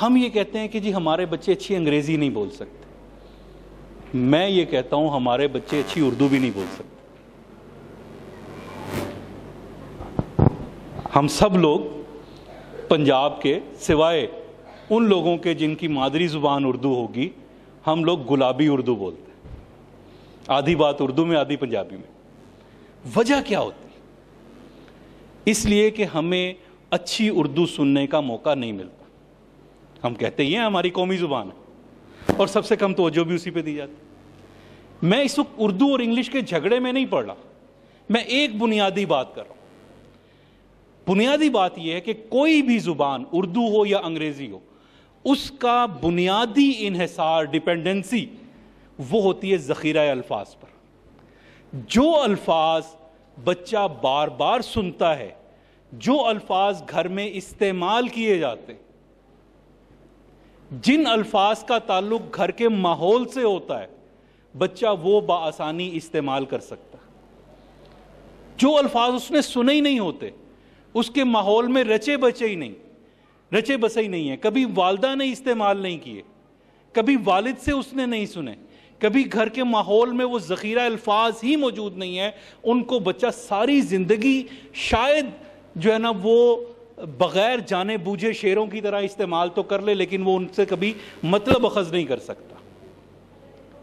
ہم یہ کہتے ہیں کہ جی ہمارے بچے اچھی انگریزی نہیں بول سکتے، میں یہ کہتا ہوں ہمارے بچے اچھی اردو بھی نہیں بول سکتے۔ ہم سب لوگ پنجاب کے سوائے ان لوگوں کے جن کی مادری زبان اردو ہوگی، ہم لوگ گلابی اردو بولتے ہیں، آدھی بات اردو میں آدھی پنجابی میں۔ وجہ کیا ہوتی ہے؟ اس لیے کہ ہمیں اچھی اردو سننے کا موقع نہیں ملتا۔ ہم کہتے ہیں ہماری قومی زبان ہے اور سب سے کم توجہ بھی اسی پہ دی جاتی۔ میں اس وقت اردو اور انگلش کے جھگڑے میں نہیں پڑ رہا، میں ایک بنیادی بات کر رہا ہوں۔ بنیادی بات یہ ہے کہ کوئی بھی زبان اردو ہو یا انگریزی ہو، اس کا بنیادی انحصار، ڈیپینڈنسی، وہ ہوتی ہے ذخیرہ الفاظ پر۔ جو الفاظ بچہ بار بار سنتا ہے، جو الفاظ گھر میں استعمال کیے جاتے ہیں، جن الفاظ کا تعلق گھر کے ماحول سے ہوتا ہے، بچہ وہ بآسانی استعمال کر سکتا ہے۔ جو الفاظ اس نے سنے ہی نہیں ہوتے، اس کے ماحول میں رچے بسے ہی نہیں ہیں، کبھی والدہ نے استعمال نہیں کیے، کبھی والد سے اس نے نہیں سنے، کبھی گھر کے ماحول میں وہ ذخیرہ الفاظ ہی موجود نہیں ہے، ان کو بچہ ساری زندگی شاید جو ہے نا وہ بغیر جانے بوجھے شعروں کی طرح استعمال تو کر لے، لیکن وہ ان سے کبھی مطلب اخذ نہیں کر سکتا۔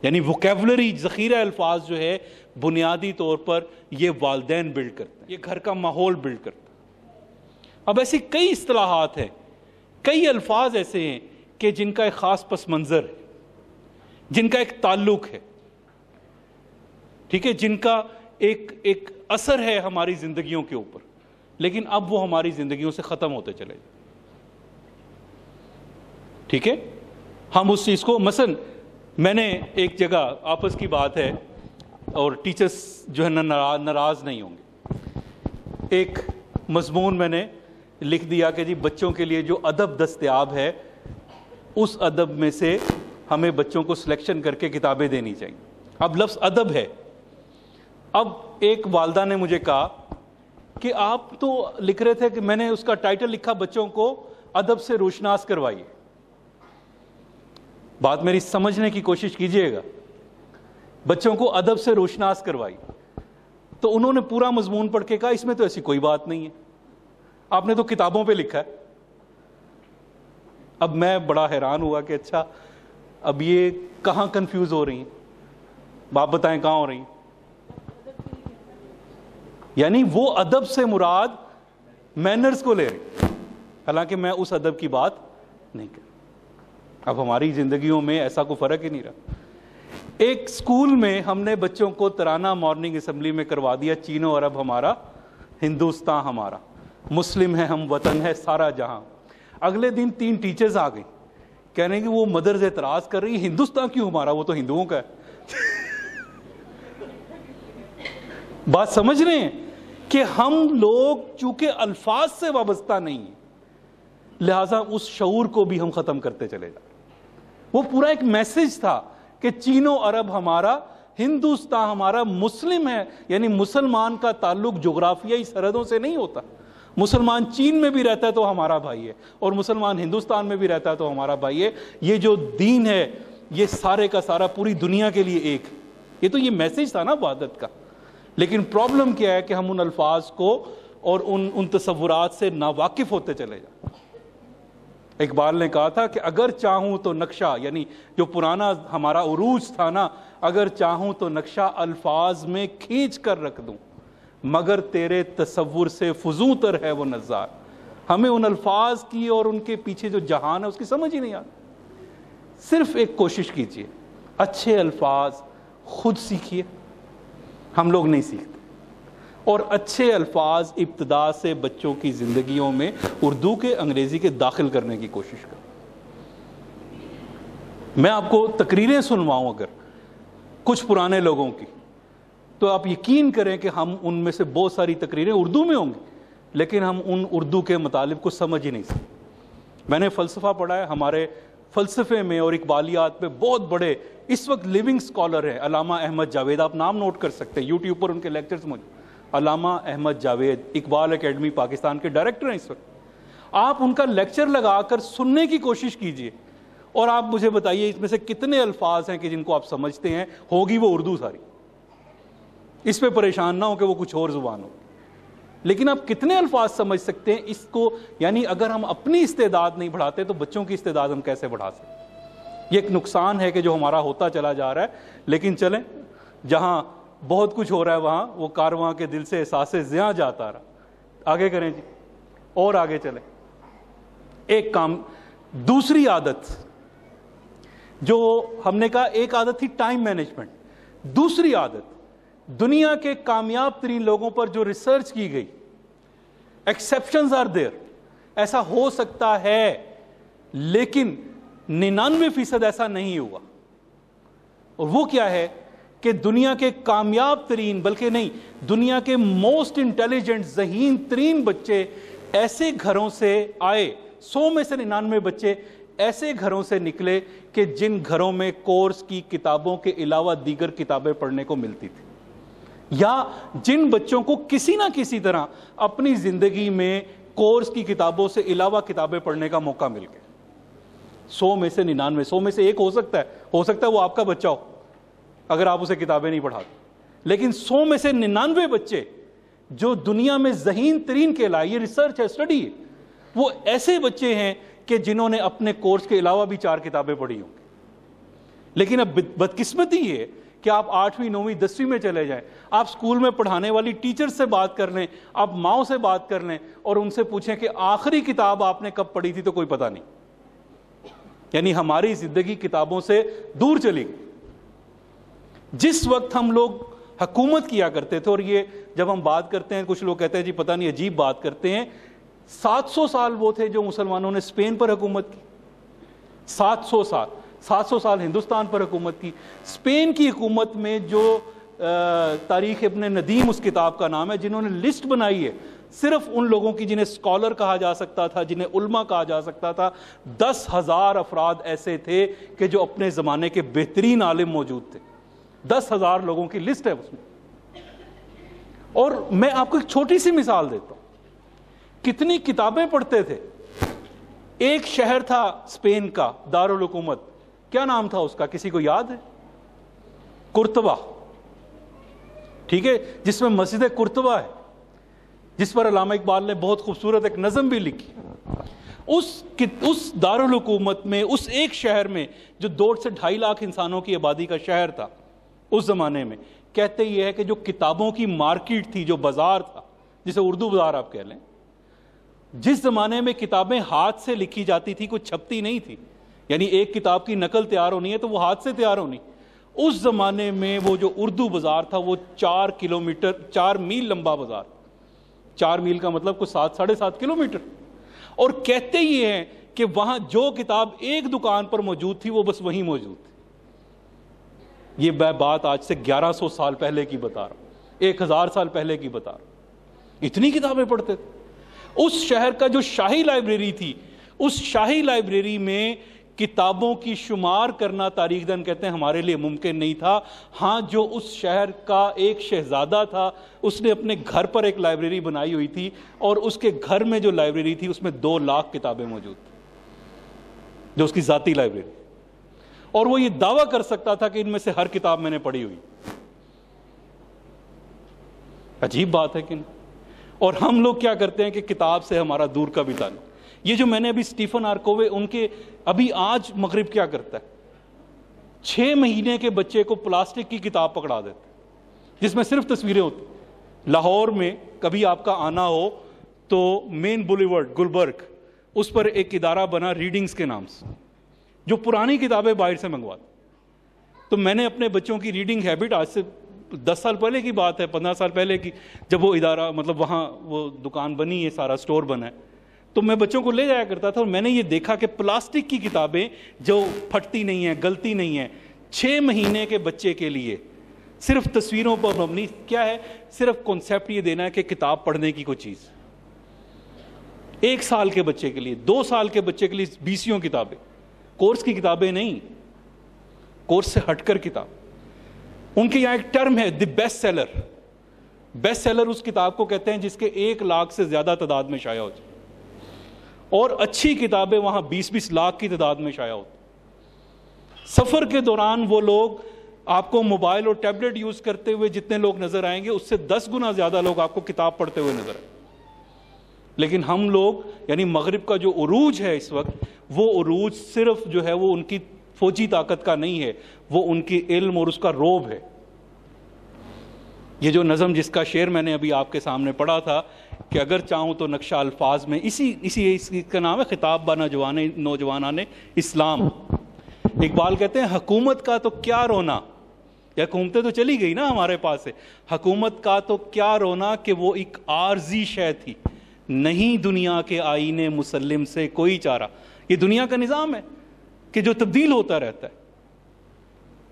یعنی ووکیبلری، ذخیرہ الفاظ جو ہے بنیادی طور پر یہ والدین بلڈ کرتے ہیں، یہ گھر کا ماحول بلڈ کرتا ہے۔ اب ایسی کئی اصطلاحات ہیں، کئی الفاظ ایسے ہیں کہ جن کا ایک خاص پس منظر ہے، جن کا ایک تعلق ہے، ٹھیک ہے، جن کا ایک اثر ہے ہماری زندگیوں کے اوپر، لیکن اب وہ ہماری زندگیوں سے ختم ہوتے چلے جائیں۔ ٹھیک ہے، ہم اس چیز کو، مثلا میں نے ایک جگہ، آپس کی بات ہے اور ٹیچرز جو ہے نا ناراض نہیں ہوں گے، ایک مضمون میں نے لکھ دیا کہ جی بچوں کے لیے جو ادب دستیاب ہے، اس ادب میں سے ہمیں بچوں کو سلیکشن کر کے کتابیں دینی چاہیے۔ اب لفظ ادب ہے، اب ایک والدہ نے مجھے کہا کہ آپ تو لکھ رہے تھے، کہ میں نے اس کا ٹائٹل لکھا بچوں کو ادب سے روشناس کروائیے۔ بات میری سمجھنے کی کوشش کیجئے گا، بچوں کو ادب سے روشناس کروائیے۔ تو انہوں نے پورا مضمون پڑھ کے کہا اس میں تو ایسی کوئی بات نہیں ہے، آپ نے تو کتابوں پہ لکھا ہے۔ اب میں بڑا حیران ہوا کہ اچھا اب یہ کہاں کنفیوز ہو رہی ہیں، آپ بتائیں کہاں ہو رہی ہیں؟ یعنی وہ ادب سے مراد مینرز کو لے رہی، حالانکہ میں اس ادب کی بات نہیں کر رہا۔ اب ہماری زندگیوں میں ایسا کوئی فرق ہی نہیں رہا۔ ایک سکول میں ہم نے بچوں کو ترانہ مارننگ اسمبلی میں کروا دیا، چین و عرب ہمارا، ہندوستان ہمارا، مسلم ہے ہم، وطن ہے سارا جہاں۔ اگلے دن 3 ٹیچرز آ گئی، کہہ رہے ہیں کہ وہ مدرز اعتراض کر رہی ہے ہندوستان کیوں ہمارا، وہ تو ہندوؤں کا ہے۔ بات سمجھ رہے ہیں کہ ہم لوگ چونکہ الفاظ سے وابستہ نہیں ہیں، لہٰذا اس شعور کو بھی ہم ختم کرتے چلے جائیں۔ وہ پورا ایک میسج تھا کہ چین و عرب ہمارا، ہندوستان ہمارا، مسلم ہے، یعنی مسلمان کا تعلق جغرافیائی سرحدوں سے نہیں ہوتا۔ مسلمان چین میں بھی رہتا ہے تو ہمارا بھائی ہے، اور مسلمان ہندوستان میں بھی رہتا ہے تو ہمارا بھائی ہے۔ یہ جو دین ہے یہ سارے کا سارا پوری دنیا کے لیے ایک، یہ تو یہ میسج تھا نا وحدت کا۔ لیکن پرابلم کیا ہے کہ ہم ان الفاظ کو اور ان تصورات سے ناواقف ہوتے چلے جائیں۔ اقبال نے کہا تھا کہ اگر چاہوں تو نقشہ، یعنی جو پرانا ہمارا عروج تھا نا، اگر چاہوں تو نقشہ الفاظ میں کھینچ کر رکھ دوں، مگر تیرے تصور سے فزوں تر ہے وہ نظار۔ ہمیں ان الفاظ کی اور ان کے پیچھے جو جہان ہے اس کی سمجھ ہی نہیں آتی۔ صرف ایک کوشش کیجئے، اچھے الفاظ خود سیکھیے، ہم لوگ نہیں سیکھتے، اور اچھے الفاظ ابتدا سے بچوں کی زندگیوں میں اردو کے، انگریزی کے داخل کرنے کی کوشش کریں۔ میں آپ کو تقریریں سنواؤں اگر کچھ پرانے لوگوں کی، تو آپ یقین کریں کہ ہم ان میں سے بہت ساری تقریریں اردو میں ہوں گی، لیکن ہم ان اردو کے مطالب کو سمجھ ہی نہیں سکتے۔ میں نے فلسفہ پڑھا ہے، ہمارے فلسفے میں اور اقبالیات میں بہت بڑے اس وقت لیونگ سکالر ہیں علامہ احمد جاوید، آپ نام نوٹ کر سکتے ہیں، یوٹیوب پر ان کے لیکچرز موجود۔ علامہ احمد جاوید اقبال اکیڈمی پاکستان کے ڈائریکٹر ہیں اس وقت۔ آپ ان کا لیکچر لگا کر سننے کی کوشش کیجئے اور آپ مجھے بتائیے اس میں سے کتنے الفاظ ہیں کہ جن کو آپ سمجھتے ہیں، ہوگی وہ اردو ساری، اس پہ پریشان نہ ہو کہ وہ کچھ اور زبان ہو، لیکن آپ کتنے الفاظ سمجھ سکتے ہیں اس کو؟ یعنی اگر ہم اپنی استعداد نہیں بڑھاتے تو بچوں کی استعداد ہم کیسے بڑھا سکتے؟ یہ ایک نقصان ہے کہ جو ہمارا ہوتا چلا جا رہا ہے، لیکن چلیں جہاں بہت کچھ ہو رہا ہے وہاں وہ کارواں کے دل سے احساس زیاں جاتا رہا۔ آگے کریں جی، اور آگے چلیں۔ ایک کام، دوسری عادت جو ہم نے کہا، ایک عادت تھی ٹائم مینجمنٹ، دوسری عادت دنیا کے کامیاب ترین لوگوں پر جو ریسرچ کی گئی، ایکسیپشنز آر دیئر، ایسا ہو سکتا ہے لیکن 99% ایسا نہیں ہوا، اور وہ کیا ہے کہ دنیا کے کامیاب ترین، بلکہ نہیں، دنیا کے موسٹ انٹیلیجنٹ، ذہین ترین بچے ایسے گھروں سے آئے، 100 میں سے 99 بچے ایسے گھروں سے نکلے کہ جن گھروں میں کورس کی کتابوں کے علاوہ دیگر کتابیں پڑھنے کو ملتی تھی، یا جن بچوں کو کسی نہ کسی طرح اپنی زندگی میں کورس کی کتابوں سے علاوہ کتابیں پڑھنے کا موقع مل گیا۔ 100 میں سے 99، 100 میں سے ایک ہو سکتا ہے وہ آپ کا بچہ ہو اگر آپ اسے کتابیں نہیں پڑھاتے، لیکن 100 میں سے 99 بچے جو دنیا میں ذہین ترین کہلائے، یہ ریسرچ ہے، اسٹڈی ہے، وہ ایسے بچے ہیں کہ جنہوں نے اپنے کورس کے علاوہ بھی 4 کتابیں پڑھی ہوں۔ لیکن اب بدقسمتی یہ ہے کہ آپ 8ویں 9ویں 10ویں میں چلے جائیں، آپ اسکول میں پڑھانے والی ٹیچر سے بات کر لیں، آپ ماؤں سے بات کر لیں اور ان سے پوچھیں کہ آخری کتاب آپ نے کب پڑھی تھی، تو کوئی پتہ نہیں۔ یعنی ہماری زندگی کتابوں سے دور چلی گئی۔ جس وقت ہم لوگ حکومت کیا کرتے تھے، اور یہ جب ہم بات کرتے ہیں کچھ لوگ کہتے ہیں جی پتہ نہیں عجیب بات کرتے ہیں، 700 سال وہ تھے جو مسلمانوں نے اسپین پر حکومت کی، 700 سال ہندوستان پر حکومت کی۔ اسپین کی حکومت میں جو تاریخ ابن ندیم اس کتاب کا نام ہے، جنہوں نے لسٹ بنائی ہے صرف ان لوگوں کی جنہیں اسکالر کہا جا سکتا تھا، جنہیں علماء کہا جا سکتا تھا، 10,000 افراد ایسے تھے کہ جو اپنے زمانے کے بہترین عالم موجود تھے، 10,000 لوگوں کی لسٹ ہے اس میں۔ اور میں آپ کو ایک چھوٹی سی مثال دیتا ہوں، کتنی کتابیں پڑھتے تھے۔ ایک شہر تھا اسپین کا دارالحکومت، کیا نام تھا اس کا، کسی کو یاد ہے؟ قرطبہ، ٹھیک ہے، جس میں مسجد قرطبہ ہے، جس پر علامہ اقبال نے بہت خوبصورت ایک نظم بھی لکھی۔ اس دارالحکومت میں، اس ایک شہر میں جو 2 سے 2.5 لاکھ انسانوں کی آبادی کا شہر تھا اس زمانے میں، کہتے یہ ہے کہ جو کتابوں کی مارکیٹ تھی، جو بازار تھا، جسے اردو بازار آپ کہہ لیں، جس زمانے میں کتابیں ہاتھ سے لکھی جاتی تھی، کوئی چھپتی نہیں تھی، یعنی ایک کتاب کی نقل تیار ہونی ہے تو وہ ہاتھ سے تیار ہونی، اس زمانے میں وہ جو اردو بازار تھا وہ 4 میل لمبا بازار، 4 میل کا مطلب کوئی 7-7.5 کلومیٹر، اور کہتے یہ ہیں کہ وہاں جو کتاب ایک دکان پر موجود تھی وہ بس وہیں موجود تھی۔ یہ میں بات آج سے 1100 سال پہلے کی بتا رہا ہوں، 1000 سال پہلے کی بتا رہا ہوں، اتنی کتابیں پڑھتے تھے۔ اس شہر کا جو شاہی لائبریری تھی، اس شاہی لائبریری میں کتابوں کی شمار کرنا تاریخ دان کہتے ہیں ہمارے لیے ممکن نہیں تھا۔ ہاں، جو اس شہر کا ایک شہزادہ تھا، اس نے اپنے گھر پر ایک لائبریری بنائی ہوئی تھی، اور اس کے گھر میں جو لائبریری تھی اس میں 2 لاکھ کتابیں موجود تھیں، جو اس کی ذاتی لائبریری، اور وہ یہ دعویٰ کر سکتا تھا کہ ان میں سے ہر کتاب میں نے پڑھی ہوئی۔ عجیب بات ہے کہ نہیں؟ اور ہم لوگ کیا کرتے ہیں کہ کتاب سے ہمارا دور کا بھی تعلق۔ یہ جو میں نے ابھی اسٹیفن آر کوے، ان کے ابھی آج مغرب کیا کرتا ہے، 6 مہینے کے بچے کو پلاسٹک کی کتاب پکڑا دیتے جس میں صرف تصویریں ہوتی۔ لاہور میں کبھی آپ کا آنا ہو تو مین بولیورڈ گلبرگ، اس پر ایک ادارہ بنا ریڈنگز کے نام سے، جو پرانی کتابیں باہر سے منگواتے۔ تو میں نے اپنے بچوں کی ریڈنگ ہیبٹ، آج سے 10 سال پہلے کی بات ہے، 15 سال پہلے کی، جب وہ ادارہ مطلب وہاں وہ دکان بنی ہے، سارا سٹور بنا ہے، تو میں بچوں کو لے جایا کرتا تھا، اور میں نے یہ دیکھا کہ پلاسٹک کی کتابیں جو پھٹتی نہیں ہیں، گلتی نہیں ہیں، 6 مہینے کے بچے کے لیے صرف تصویروں پر مبنی، کیا ہے، صرف کنسیپٹ یہ دینا ہے کہ کتاب پڑھنے کی کوئی چیز۔ 1 سال کے بچے کے لیے، 2 سال کے بچے کے لیے 20 کتابیں، کورس کی کتابیں نہیں، کورس سے ہٹ کر کتاب۔ ان کے یہاں ایک ٹرم ہے the best seller. Best seller اس کتاب کو کہتے ہیں جس کے 1 لاکھ سے زیادہ تعداد میں شائع ہو جائے، اور اچھی کتابیں وہاں 20-20 لاکھ کی تعداد میں شائع ہوتی. سفر کے دوران وہ لوگ آپ کو موبائل اور ٹیبلٹ یوز کرتے ہوئے جتنے لوگ نظر آئیں گے اس سے 10 گنا زیادہ لوگ آپ کو کتاب پڑھتے ہوئے نظر آئیں. لیکن ہم لوگ یعنی مغرب کا جو عروج ہے اس وقت، وہ عروج صرف جو ہے وہ ان کی فوجی طاقت کا نہیں ہے، وہ ان کی علم اور اس کا روب ہے. یہ جو نظم جس کا شعر میں نے ابھی آپ کے سامنے پڑھا تھا کہ اگر چاہوں تو نقشہ الفاظ میں، اس کا نام ہے خطاب با نوجوانان اسلام. اقبال کہتے ہیں حکومت کا تو کیا رونا، یہ حکومتیں تو چلی گئی نا ہمارے پاس سے، حکومت کا تو کیا رونا کہ وہ ایک عارضی شے تھی، نہیں دنیا کے آئینے مسلم سے کوئی چارہ. یہ دنیا کا نظام ہے کہ جو تبدیل ہوتا رہتا ہے.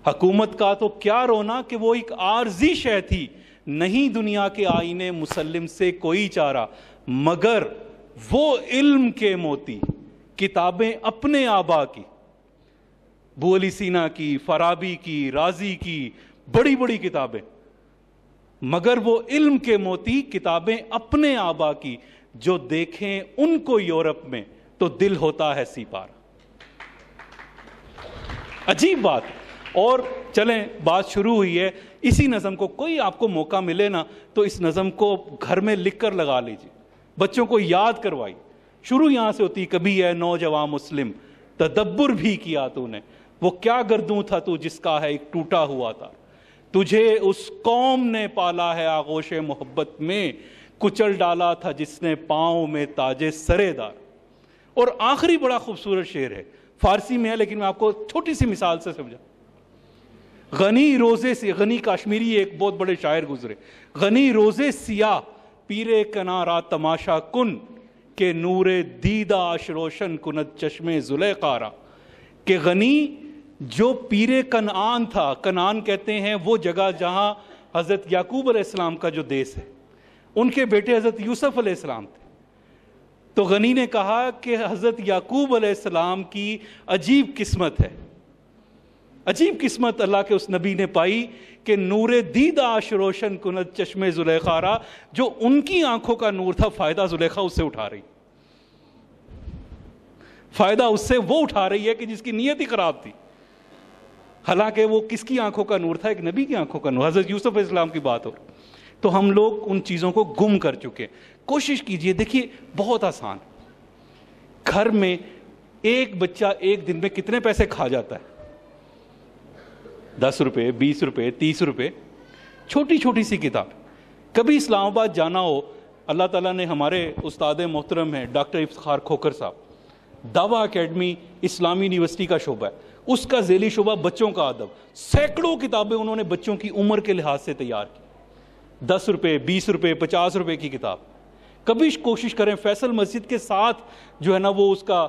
حکومت کا تو کیا رونا کہ وہ ایک عارضی شے تھی، نہیں دنیا کے آئینے مسلم سے کوئی چارہ، مگر وہ علم کے موتی کتابیں اپنے آبا کی، ابو علی سینا کی، فارابی کی، رازی کی، بڑی بڑی کتابیں، مگر وہ علم کے موتی کتابیں اپنے آبا کی، جو دیکھیں ان کو یورپ میں تو دل ہوتا ہے سیپار. عجیب بات. اور چلیں بات شروع ہوئی ہے، اسی نظم کو کوئی آپ کو موقع ملے نا تو اس نظم کو گھر میں لکھ کر لگا لیجیے، بچوں کو یاد کروائی. شروع یہاں سے ہوتی، کبھی ہے نوجوان مسلم تدبر بھی کیا تو نے، وہ کیا گردوں تھا تو جس کا ہے ایک ٹوٹا ہوا تھا، تجھے اس قوم نے پالا ہے آغوش محبت میں، کچل ڈالا تھا جس نے پاؤں میں تاج سرے دار. اور آخری بڑا خوبصورت شعر ہے، فارسی میں ہے لیکن میں آپ کو چھوٹی سی مثال سے سمجھا. غنی روزے سے، غنی کاشمیری ایک بہت بڑے شاعر گزرے، غنی روزے سیاہ پیرے کنارا تماشا کن، کہ نور دیدہ اش روشن کند چشم زلیخا. کہ غنی جو پیر کنعان تھا، کنعان کہتے ہیں وہ جگہ جہاں حضرت یعقوب علیہ السلام کا جو دیس ہے، ان کے بیٹے حضرت یوسف علیہ السلام تھے. تو غنی نے کہا کہ حضرت یعقوب علیہ السلام کی عجیب قسمت ہے، عجیب قسمت اللہ کے اس نبی نے پائی کہ نور دیدہ اش روشن کند چشم زلیخا، جو ان کی آنکھوں کا نور تھا فائدہ زلیخا اس سے اٹھا رہی، فائدہ اس سے وہ اٹھا رہی ہے کہ جس کی نیت ہی خراب تھی. حالانکہ وہ کس کی آنکھوں کا نور تھا؟ ایک نبی کی آنکھوں کا نور، حضرت یوسف علیہ السلام کی بات ہو. تو ہم لوگ ان چیزوں کو گم کر چکے. کوشش کیجئے، دیکھیے بہت آسان، گھر میں ایک بچہ ایک دن میں کتنے پیسے کھا جاتا ہے؟ 10 روپے، 20 روپے، 30 روپے. چھوٹی چھوٹی سی کتاب. کبھی اسلام آباد جانا ہو، اللہ تعالیٰ نے ہمارے استاد محترم ہیں ڈاکٹر افتخار کھوکھر صاحب، دعویٰ اکیڈمی اسلامی یونیورسٹی کا شعبہ ہے، اس کا ذیلی شعبہ بچوں کا ادب. سینکڑوں کتابیں انہوں نے بچوں کی عمر کے لحاظ سے تیار کی. 10 روپے، 20 روپے، 50 روپے کی کتاب. کبھی کوشش کریں، فیصل مسجد کے ساتھ جو ہے نا وہ اس کا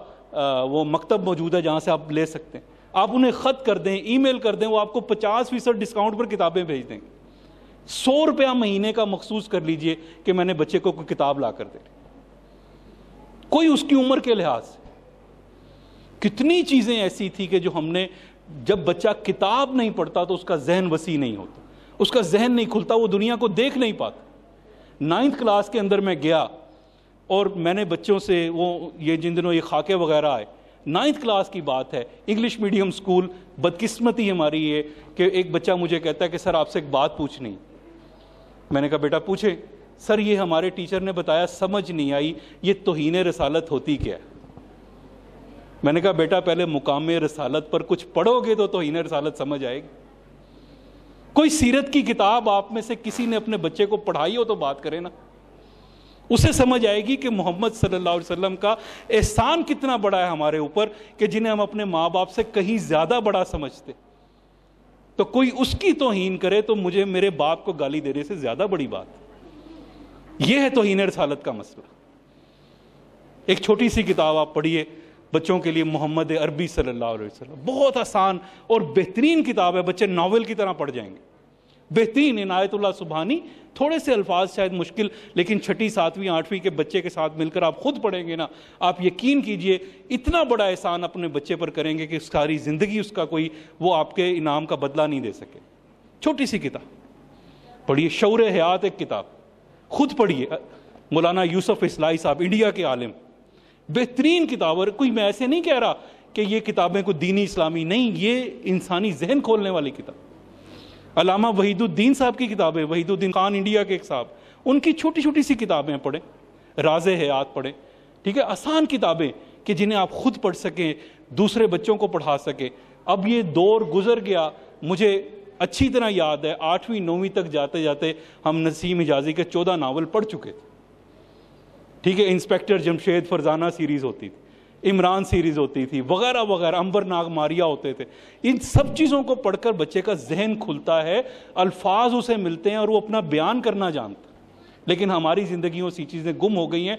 وہ مکتب موجود ہے جہاں سے آپ لے سکتے ہیں. آپ انہیں خط کر دیں، ای میل کر دیں، وہ آپ کو 50% ڈسکاؤنٹ پر کتابیں بھیج دیں گے. 100 روپیہ مہینے کا مخصوص کر لیجئے کہ میں نے بچے کو کوئی کتاب لا کر دے، کوئی اس کی عمر کے لحاظ سے. کتنی چیزیں ایسی تھی کہ جو ہم نے، جب بچہ کتاب نہیں پڑھتا تو اس کا ذہن وسیع نہیں ہوتا، اس کا ذہن نہیں کھلتا، وہ دنیا کو دیکھ نہیں پاتا. 9th کلاس کے اندر میں گیا اور میں نے بچوں سے وہ یہ جن دنوں یہ خاکے وغیرہ آئے، 9th کلاس کی بات ہے، انگلش میڈیم سکول. بدقسمتی ہماری یہ کہ ایک بچہ مجھے کہتا ہے کہ سر آپ سے ایک بات پوچھنی. میں نے کہا بیٹا پوچھیں. سر یہ ہمارے ٹیچر نے بتایا، سمجھ نہیں آئی، یہ توہین رسالت ہوتی کیا ہے؟ میں نے کہا بیٹا پہلے مقام رسالت پر کچھ پڑھو گے تو توہین رسالت سمجھ آئے گی. کوئی سیرت کی کتاب آپ میں سے کسی نے اپنے بچے کو پڑھائی ہو تو بات کرے نا، اسے سمجھ آئے گی کہ محمد صلی اللہ علیہ وسلم کا احسان کتنا بڑا ہے ہمارے اوپر کہ جنہیں ہم اپنے ماں باپ سے کہیں زیادہ بڑا سمجھتے. تو کوئی اس کی توہین کرے تو مجھے میرے باپ کو گالی دینے سے زیادہ بڑی بات. یہ ہے توہین رسالت کا مسئلہ. ایک چھوٹی سی کتاب آپ پڑھیے بچوں کے لیے، محمد عربی صلی اللہ علیہ وسلم، بہت آسان اور بہترین کتاب ہے، بچے ناول کی طرح پڑھ جائیں گے. بہترین. عنایت اللہ سبحانی، تھوڑے سے الفاظ شاید مشکل، لیکن 6ٹھی 7ویں 8ویں کے بچے کے ساتھ مل کر آپ خود پڑھیں گے نا، آپ یقین کیجئے اتنا بڑا احسان اپنے بچے پر کریں گے کہ ساری زندگی اس کا کوئی وہ آپ کے انعام کا بدلہ نہیں دے سکے. چھوٹی سی کتاب پڑھیے. شعور حیات ایک کتاب خود پڑھیے، مولانا یوسف اصلاحی صاحب، انڈیا کے عالم، بہترین کتاب. اور کوئی میں ایسے نہیں کہہ رہا کہ یہ کتابیں کوئی دینی اسلامی نہیں, یہ انسانی ذہن کھولنے والی کتاب. علامہ وحید الدین صاحب کی کتابیں, وحید الدین خان انڈیا کے ایک صاحب, ان کی چھوٹی چھوٹی سی کتابیں پڑھیں, راز حیات پڑھیں, ٹھیک ہے, آسان کتابیں کہ جنہیں آپ خود پڑھ سکیں, دوسرے بچوں کو پڑھا سکیں. اب یہ دور گزر گیا, مجھے اچھی طرح یاد ہے 8ویں 9ویں تک جاتے جاتے ہم نسیم حجازی کے 14 ناول پڑھ چکے تھے, ٹھیک ہے. انسپیکٹر جمشید فرزانہ سیریز ہوتی تھی, عمران سیریز ہوتی تھی, وغیرہ وغیرہ, امبر ناگ ماریا ہوتے تھے. ان سب چیزوں کو پڑھ کر بچے کا ذہن کھلتا ہے, الفاظ اسے ملتے ہیں اور وہ اپنا بیان کرنا جانتا ہے. لیکن ہماری زندگیوں سے چیزیں گم ہو گئی ہیں